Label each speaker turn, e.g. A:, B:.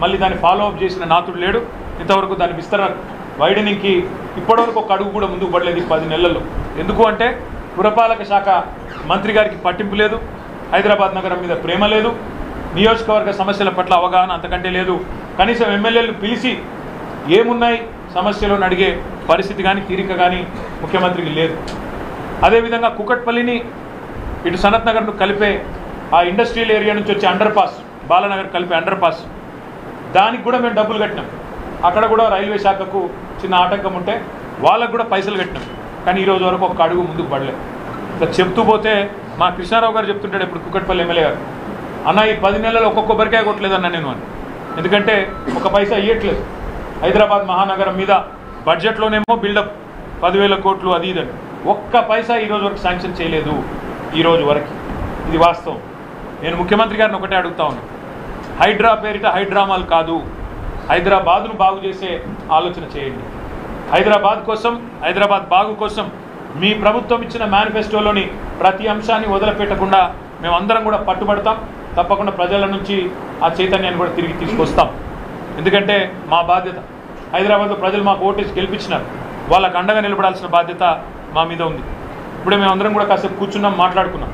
A: మళ్ళీ దాన్ని follow up చేసిన నాతుడు లేడు. ఇంతవరకు దాని విస్తరణ వైడనింగ్కి ఇప్పటివరకు ఒక అడుగు కూడా ముందుకు పడలేదు 10 నెలల్లో. ఎందుకు అంటే పురపాలక శాఖ మంత్రి గారికి పట్టింపు లేదు, హైదరాబాద్ నగరం మీద ప్రేమ లేదు, నియోజకవర్గ సమస్యల పట్ల అవగాహన అంతకంటే లేదు. కనీసం ఎమ్మెల్యేలు పిలిచి ఏమున్నాయి సమస్యలను అడిగే పరిస్థితి కానీ తీరిక కానీ ముఖ్యమంత్రికి లేదు. అదేవిధంగా కుకట్పల్లిని ఇటు సనత్ నగర్ను కలిపే ఆ ఇండస్ట్రియల్ ఏరియా నుంచి వచ్చే అండర్ పాస్, బాలానగర్ కలిపే అండర్ పాస్, దానికి కూడా మేము డబ్బులు కట్టినాం. అక్కడ కూడా రైల్వే శాఖకు చిన్న ఆటంకం ఉంటే వాళ్ళకు కూడా పైసలు కట్టినాం. కానీ ఈరోజు వరకు ఒక అడుగు ముందుకు పడలేదు. ఇట్లా చెప్తూ పోతే మా కృష్ణారావు గారు చెప్తుంటాడు ఇప్పుడు కుకట్పల్లి ఎమ్మెల్యే గారు, అన్న ఈ 10 నెలలు ఒక్కొక్క కొబ్బరికాయ కొట్టలేదన్న నేను అని. ఎందుకంటే ఒక పైసా ఇవ్వట్లేదు. హైదరాబాద్ మహానగరం మీద బడ్జెట్లోనేమో బిల్డప్ 10,000 కోట్లు అది ఇదని, ఒక్క పైసా ఈరోజు వరకు శాంక్షన్ చేయలేదు ఈరోజు వరకు. ఇది వాస్తవం. నేను ముఖ్యమంత్రి గారిని ఒకటే అడుగుతా ఉన్నాను, హైడ్రా పేరిట హైడ్రామాలు కాదు, హైదరాబాద్ను బాగు చేసే ఆలోచన చేయండి. హైదరాబాద్ కోసం, హైదరాబాద్ బాగు కోసం మీ ప్రభుత్వం ఇచ్చిన మేనిఫెస్టోలోని ప్రతి అంశాన్ని వదిలిపెట్టకుండా మేమందరం కూడా పట్టుబడతాం. తప్పకుండా ప్రజల నుంచి ఆ చైతన్యాన్ని కూడా తిరిగి తీసుకొస్తాం. ఎందుకంటే మా బాధ్యత, హైదరాబాద్లో ప్రజలు మాకు ఓటేసి గెలిపించినారు, వాళ్ళకు అండగా నిలబడాల్సిన బాధ్యత మా మీద ఉంది. ఇప్పుడే మేమందరం కూడా కాసేపు కూర్చున్నాం, మాట్లాడుకున్నాం.